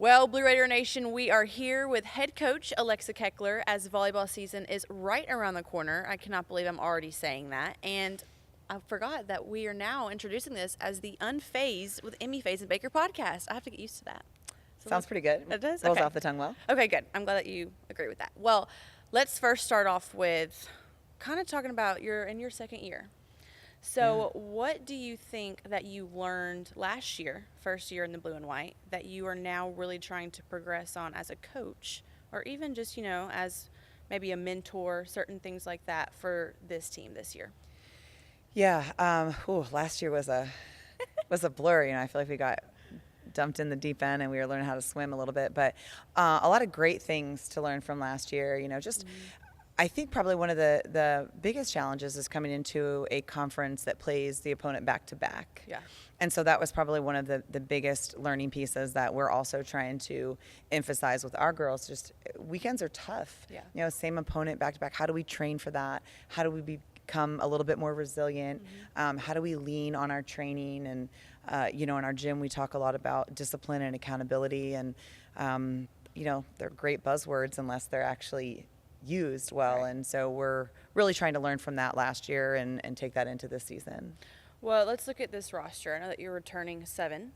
Well, Blue Raider Nation, we are here with head coach Alexa Keckler as volleyball season is right around the corner. I cannot believe I'm already saying that. And I forgot that we are now introducing this as the unFAZed with Emmy Fazenbaker podcast. I have to get used to that. Sounds pretty good. It does? Rolls Okay. off the tongue well. Okay, good. I'm glad that you agree with that. Well, let's first start off with kind of talking about your second year. So what do you think that you learned last year, first year in the blue and white, that you are now really trying to progress on as a coach, or even just, as maybe a mentor, certain things like that for this team this year? Yeah. Last year was a blur. I feel like we got dumped in the deep end and we were learning how to swim a little bit. But a lot of great things to learn from last year. I think probably one of the biggest challenges is coming into a conference that plays the opponent back-to-back. Yeah. And so that was probably one of the biggest learning pieces that we're also trying to emphasize with our girls. Just weekends are tough. Yeah. Same opponent back-to-back. How do we train for that? How do we become a little bit more resilient? Mm-hmm. How do we lean on our training? And, in our gym, we talk a lot about discipline and accountability. And, they're great buzzwords unless they're actually used well. Right. And so we're really trying to learn from that last year and take that into this season. Well, let's look at this roster. I know that you're returning 7,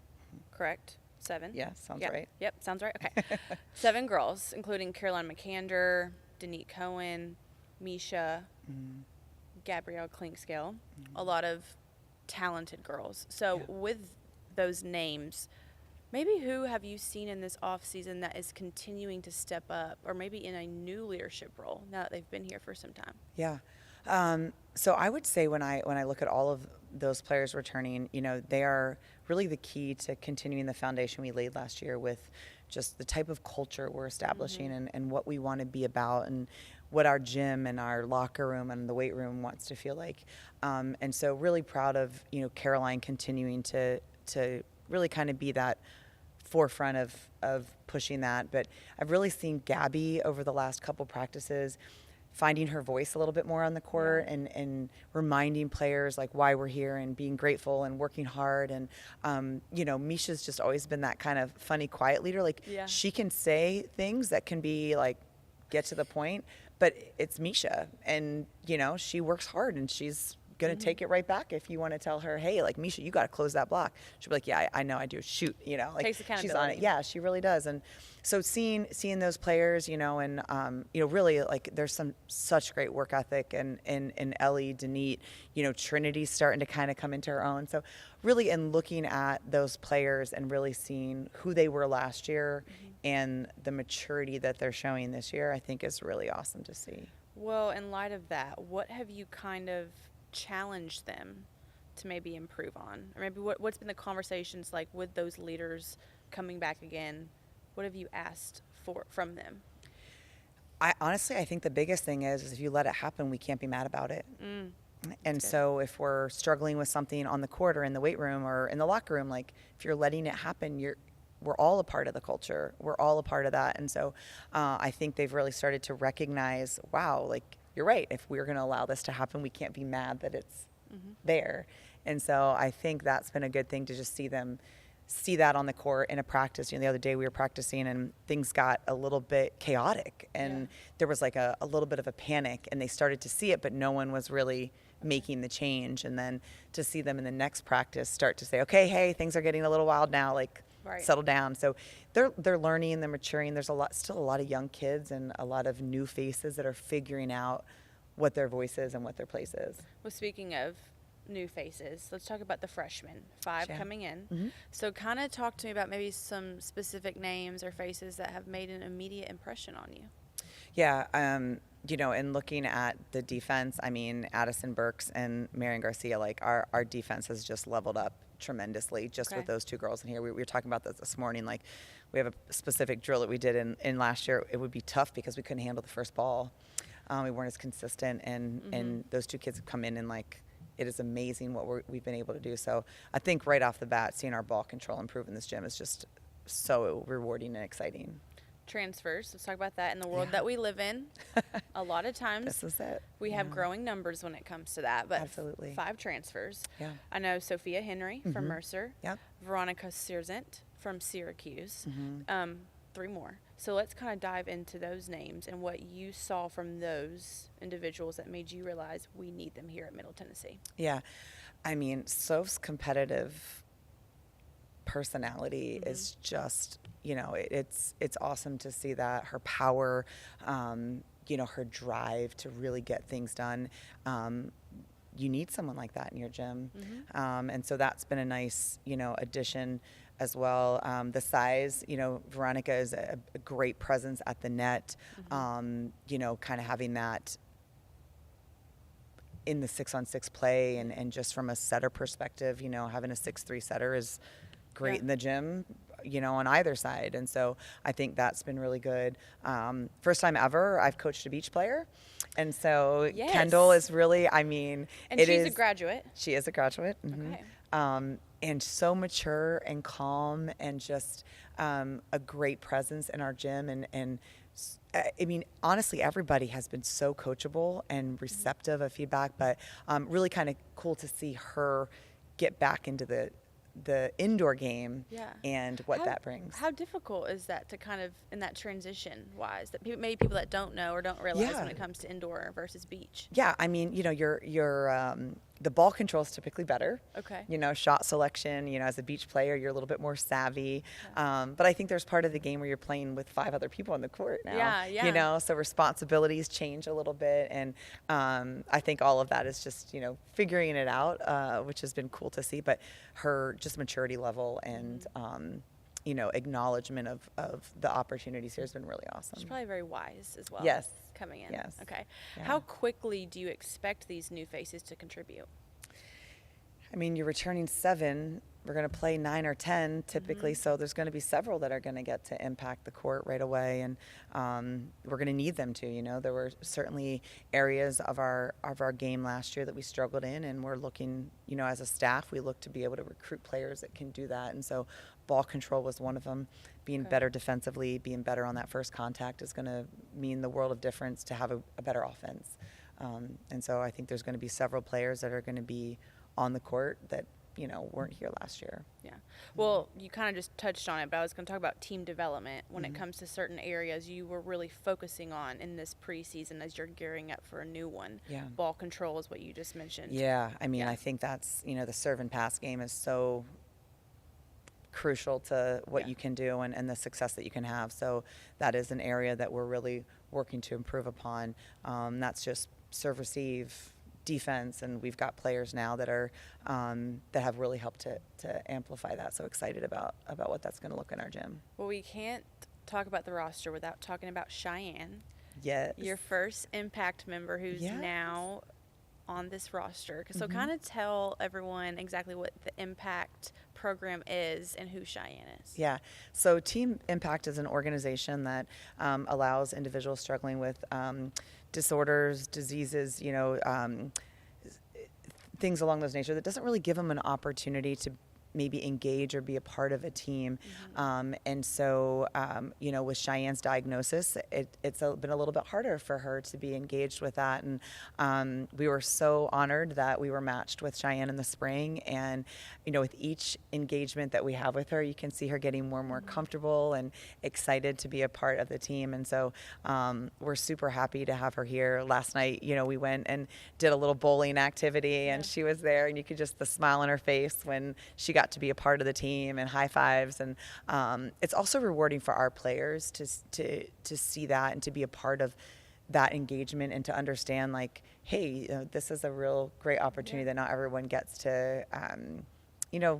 correct? 7? Yeah, sounds Yep. right. Yep, sounds right. Okay. 7 girls, including Caroline McCander, Denise Cohen, Misha, Gabrielle Klinkscale, a lot of talented girls. So with those names, maybe who have you seen in this off season that is continuing to step up, or maybe in a new leadership role now that they've been here for some time? Yeah. So I would say when I look at all of those players returning, they are really the key to continuing the foundation we laid last year with just the type of culture we're establishing and what we want to be about and what our gym and our locker room and the weight room wants to feel like. And so really proud of, Caroline continuing to really kind of be that forefront of pushing that. But I've really seen Gabby over the last couple practices finding her voice a little bit more on the court and reminding players like why we're here and being grateful and working hard. And, Misha's just always been that kind of funny, quiet leader. She can say things that can be like, get to the point, but it's Misha and, she works hard and she's going to take it right back. If you want to tell her, hey, like Misha, you got to close that block. She'll be like, yeah, I know I do. Shoot, Takes accountability. She's on it. Yeah, she really does. And so seeing those players, and, really like there's such great work ethic and Ellie, Denise, Trinity's starting to kind of come into her own. So really in looking at those players and really seeing who they were last year and the maturity that they're showing this year, I think is really awesome to see. Well, in light of that, what have you kind of challenged them to maybe improve on? Or maybe what's been the conversations like with those leaders coming back again? What have you asked from them? I think the biggest thing is if you let it happen, we can't be mad about it. And so if we're struggling with something on the court or in the weight room or in the locker room, like if you're letting it happen, we're all a part of the culture. We're all a part of that. And so I think they've really started to recognize, wow, like you're right. If we're going to allow this to happen, we can't be mad that it's there. And so I think that's been a good thing to just see them see that on the court in a practice. The other day we were practicing and things got a little bit chaotic and there was like a little bit of a panic and they started to see it, but no one was really making the change. And then to see them in the next practice start to say, okay, hey, things are getting a little wild now, like settle down. So they're learning, they're maturing. There's still a lot of young kids and a lot of new faces that are figuring out what their voice is and what their place is. Well, speaking of new faces, let's talk about the freshmen, 5 coming in. So kind of talk to me about maybe some specific names or faces that have made an immediate impression on you. Yeah, in looking at the defense, Addison Burks and Marion Garcia, like our defense has just leveled up tremendously just with those 2 girls in here. We were talking about this morning. Like we have a specific drill that we did in last year. It would be tough because we couldn't handle the first ball. We weren't as consistent, and those 2 kids have come in and like it is amazing what we've been able to do. So I think right off the bat, seeing our ball control improve in this gym is just so rewarding and exciting. Transfers, let's talk about that in the world that we live in. A lot of times this is it. We have growing numbers when it comes to that, but absolutely 5 transfers. Yeah. I know Sophia Henry from Mercer. Yep. Veronica Searzent from Syracuse. Mm-hmm. 3 more. So let's kind of dive into those names and what you saw from those individuals that made you realize we need them here at Middle Tennessee. Yeah. I mean, Soph's competitive personality is just, it's awesome to see that. Her power, her drive to really get things done. You need someone like that in your gym. And so that's been a nice, addition as well. The size, Veronica is a great presence at the net, kind of having that in the 6-on-6 play and just from a setter perspective, having a 6'3" setter is great in the gym, on either side. And so I think that's been really good. First time ever I've coached a beach player. And so Kendall is really, and she's a graduate. She is a graduate. Okay. And so mature and calm and just a great presence in our gym. And honestly, everybody has been so coachable and receptive of feedback, but really kind of cool to see her get back into the indoor game and what that brings. How difficult is that to kind of, in that transition wise, that maybe people that don't know or don't realize when it comes to indoor versus beach? Yeah, the ball control is typically better. Okay. Shot selection, as a beach player, you're a little bit more savvy. But I think there's part of the game where you're playing with 5 other people on the court now. Yeah. So responsibilities change a little bit. And I think all of that is just, figuring it out, which has been cool to see. But her just maturity level and, acknowledgement of the opportunities here has been really awesome. She's probably very wise as well. Yes. Coming in. Yes. Okay. Yeah. How quickly do you expect these new faces to contribute? You're returning 7. We're going to play 9 or 10 typically, so there's going to be several that are going to get to impact the court right away, and we're going to need them to. There were certainly areas of our game last year that we struggled in, and we're looking, as a staff, we look to be able to recruit players that can do that, and so ball control was one of them. Being better defensively, being better on that first contact is going to mean the world of difference to have a better offense, and so I think there's going to be several players that are going to be on the court that weren't here last year. Yeah. Well, you kind of just touched on it, but I was going to talk about team development when it comes to certain areas you were really focusing on in this preseason as you're gearing up for a new one. Yeah. Ball control is what you just mentioned. Yeah. I think that's, the serve and pass game is so crucial to what you can do and the success that you can have. So that is an area that we're really working to improve upon. That's just serve, receive, defense, and we've got players now that are that have really helped to amplify that. So excited about what that's going to look in our gym. Well, we can't talk about the roster without talking about Cheyenne. Yes. Your first Impact member who's now on this roster. So kind of tell everyone exactly what the Impact program is and who Cheyenne is. Yeah. So Team Impact is an organization that allows individuals struggling with disorders, diseases, things along those nature that doesn't really give them an opportunity to maybe engage or be a part of a team. And so, with Cheyenne's diagnosis, it's been a little bit harder for her to be engaged with that. And we were so honored that we were matched with Cheyenne in the spring. And, with each engagement that we have with her, you can see her getting more and more comfortable and excited to be a part of the team. And so we're super happy to have her here. Last night, we went and did a little bowling activity, and she was there, and you could just the smile on her face when she got to be a part of the team, and high fives. And it's also rewarding for our players to see that and to be a part of that engagement and to understand, like, hey, this is a real great opportunity that not everyone gets to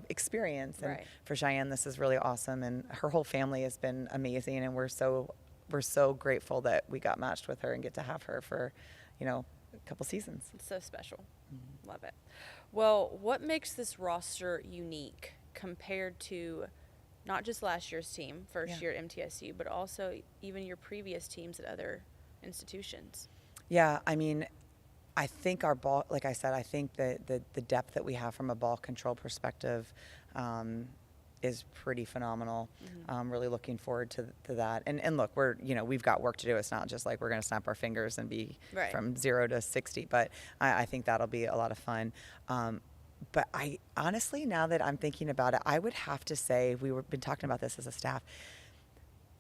experience. And for Cheyenne, this is really awesome, and her whole family has been amazing, and we're so grateful that we got matched with her and get to have her for a couple seasons. It's so special. Love it. Well, what makes this roster unique compared to not just last year's team, first year at MTSU, but also even your previous teams at other institutions? Yeah, I think our ball, like I said, I think the depth that we have from a ball control perspective is pretty phenomenal. Really looking forward to that. And look, we've got work to do. It's not just like we're going to snap our fingers and be from 0 to 60, but I think that'll be a lot of fun. But I honestly, now that I'm thinking about it, I would have to say, been talking about this as a staff,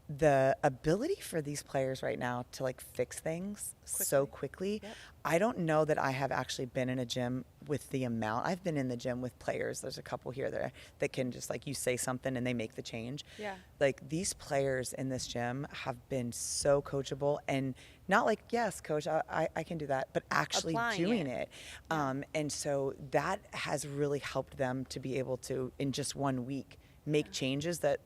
the ability for these players right now to like fix things so quickly. Yep. I don't know that I have actually been in a gym with the amount. I've been in the gym with players. There's a couple here that can just like, you say something and they make the change. Yeah. Like these players in this gym have been so coachable, and not like, yes, coach, I can do that, but actually Applying doing it. it. And so that has really helped them to be able to, in just 1 week, make changes that,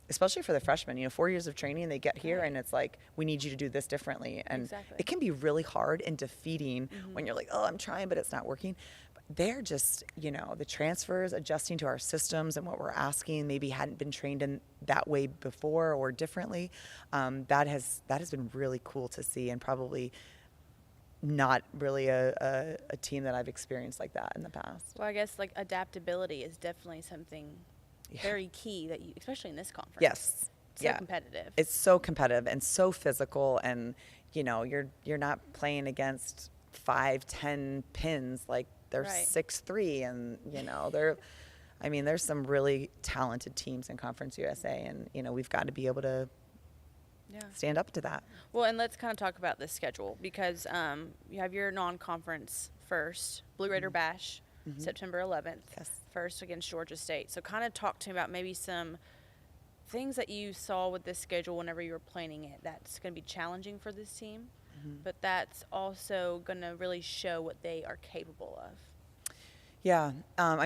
especially for the freshmen, 4 years of training, they get here and it's like, we need you to do this differently. And it can be really hard and defeating when you're like, oh, I'm trying, but it's not working. But they're just, the transfers, adjusting to our systems and what we're asking, maybe hadn't been trained in that way before or differently. That has been really cool to see, and probably not really a team that I've experienced like that in the past. Well, I guess like adaptability is definitely something very key that you, especially in this conference. Yes. So competitive. It's so competitive and so physical, and you're not playing against 5-10 pins, like they're 6'3", and there's some really talented teams in Conference USA, and we've got to be able to stand up to that. Well, and let's kind of talk about this schedule, because you have your non-conference first, Blue Raider Bash, September 11th, first against Georgia State. So kind of talk to me about maybe some things that you saw with this schedule whenever you were planning it that's going to be challenging for this team, but that's also going to really show what they are capable of. Yeah.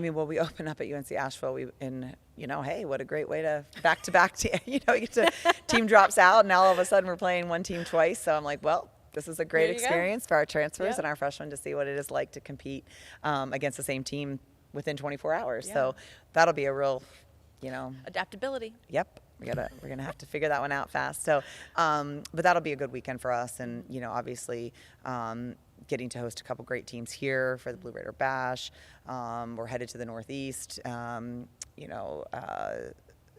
We open up at UNC Asheville, hey, what a great way to back-to-back, you get to, team drops out, and now all of a sudden we're playing one team twice. So I'm like, well, this is a great experience for our transfers and our freshmen to see what it is like to compete against the same team within 24 hours. So that'll be a real, adaptability. Yep. We're going to have to figure that one out fast. So, but that'll be a good weekend for us. And, obviously, getting to host a couple great teams here for the Blue Raider Bash. We're headed to the Northeast.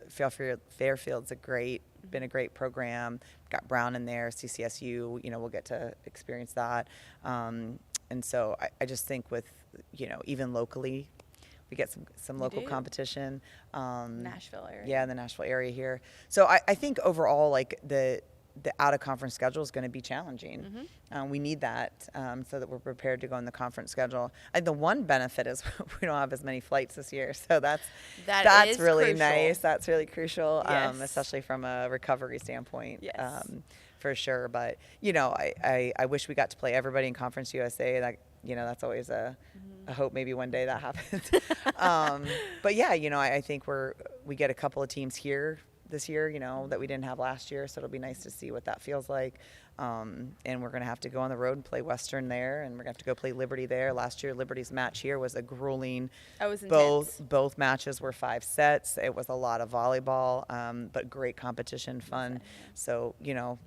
Fairfield's been a great program. Got Brown in there, CCSU, we'll get to experience that. And so I just think with, even locally, we get some local competition. Nashville area. Yeah, in the Nashville area here. So I think overall, like the out-of-conference schedule is going to be challenging. We need that so that we're prepared to go in the conference schedule. The one benefit is we don't have as many flights this year, so that's really crucial. Nice. That's really crucial, especially from a recovery standpoint. Yes. For sure. But I wish we got to play everybody in Conference USA. That that's always a hope. Maybe one day that happens. But yeah, I think we get a couple of teams here this year, that we didn't have last year. So it'll be nice to see what that feels like. And we're going to have to go on the road and play Western there, and we're going to have to go play Liberty there. Last year, Liberty's match here was a grueling. That was intense. Both matches were 5 sets. It was a lot of volleyball, but great competition, fun. So,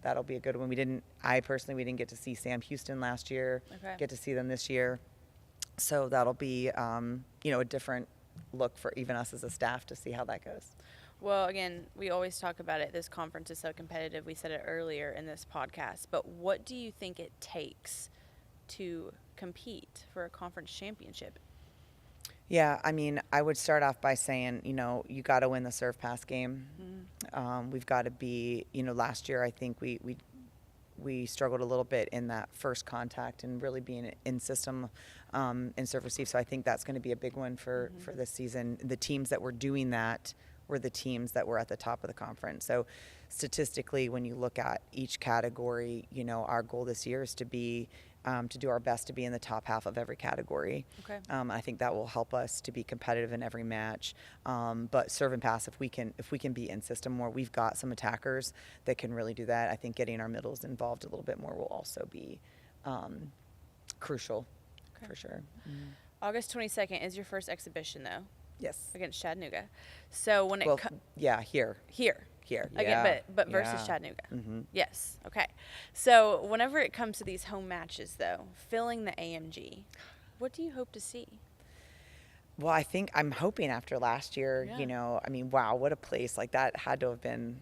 that'll be a good one. We didn't get to see Sam Houston last year. Get to see them this year. So that'll be, a different look for even us as a staff to see how that goes. Well, again, we always talk about it. This conference is so competitive. We said it earlier in this podcast. But what do you think it takes to compete for a conference championship? Yeah, I would start off by saying, you got to win the serve pass game. We've got to be, last year I think we struggled a little bit in that first contact and really being in system in serve receive. So I think that's going to be a big one for this season. The teams that were doing that were the teams that were at the top of the conference. So statistically, when you look at each category, our goal this year is to be to do our best to be in the top half of every category. I think that will help us to be competitive in every match. But serve and pass, if we can be in system more, we've got some attackers that can really do that. I think getting our middles involved a little bit more will also be crucial for sure. August 22nd is your first exhibition, though. Yes. Against Chattanooga. So when here. Again, but versus Chattanooga. Yes. Okay. So whenever it comes to these home matches, though, filling the AMG, what do you hope to see? Well, I'm hoping after last year, wow, what a place. Like that had to have been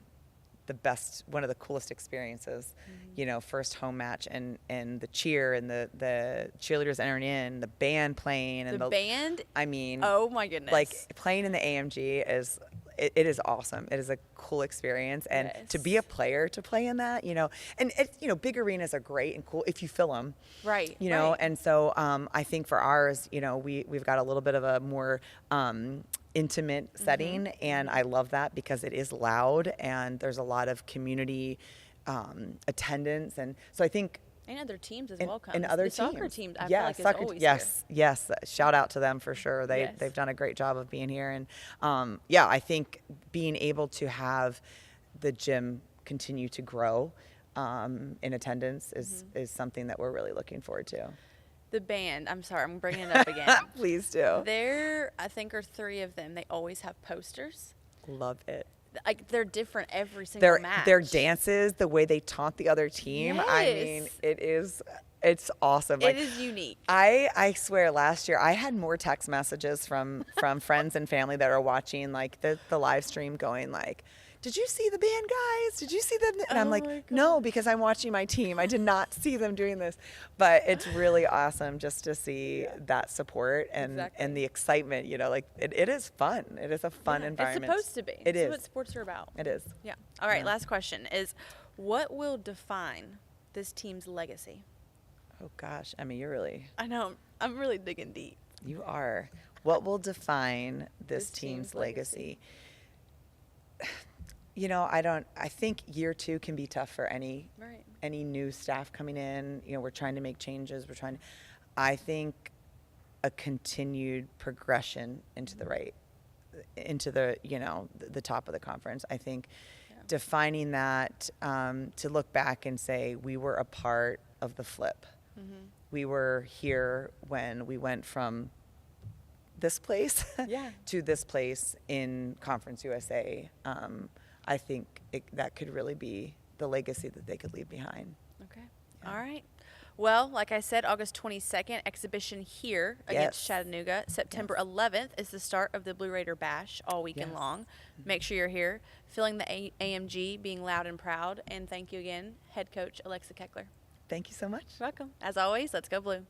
the best, one of the coolest experiences, you know, first home match and the cheer and the cheerleaders entering in, the band playing and the band. I mean, oh my goodness, like playing in the AMG is, it is awesome. It is a cool experience. And to be a player to play in that, you know, and you know, big arenas are great and cool if you fill them. Right. You know, right. and so I think for ours, you know, we've got a little bit of a more intimate setting, and I love that because it is loud and there's a lot of community attendance, and so I think and other teams as well. And other teams. Soccer teams, I yeah, feel like soccer, is always yes, here. yes. Shout out to them for sure. They've done a great job of being here, and yeah, I think being able to have the gym continue to grow in attendance is something that we're really looking forward to. The band, I'm sorry, I'm bringing it up again. Please do. There, I think, are 3 of them. They always have posters. Love it. Like, they're different every single match. Their dances, the way they taunt the other team. Yes. I mean, it's awesome. It is unique. I swear last year I had more text messages from friends and family that are watching like the live stream going like, did you see the band, guys? Did you see them? And I'm like, no, because I'm watching my team. I did not see them doing this. But it's really awesome just to see that support and the excitement, you know, like it is fun. It is a fun environment. It's supposed to be. It is. That's what sports are about. It is. Yeah. All right, last question is, what will define this team's legacy? Oh, gosh. Emmy, you're really... I know. I'm really digging deep. You are. What will define this team's legacy? You know, I think year 2 can be tough for any new staff coming in. You know, we're trying to make changes. I think a continued progression into the you know, the top of the conference. I think defining that, to look back and say we were a part of the flip. We were here when we went from this place to this place in Conference USA. I think that could really be the legacy that they could leave behind. Okay. Yeah. All right. Well, like I said, August 22nd, exhibition here against Chattanooga. September 11th is the start of the Blue Raider Bash all weekend long. Make sure you're here, feeling the AMG, being loud and proud. And thank you again, Head Coach Alexa Keckler. Thank you so much. You're welcome. As always, let's go Blue.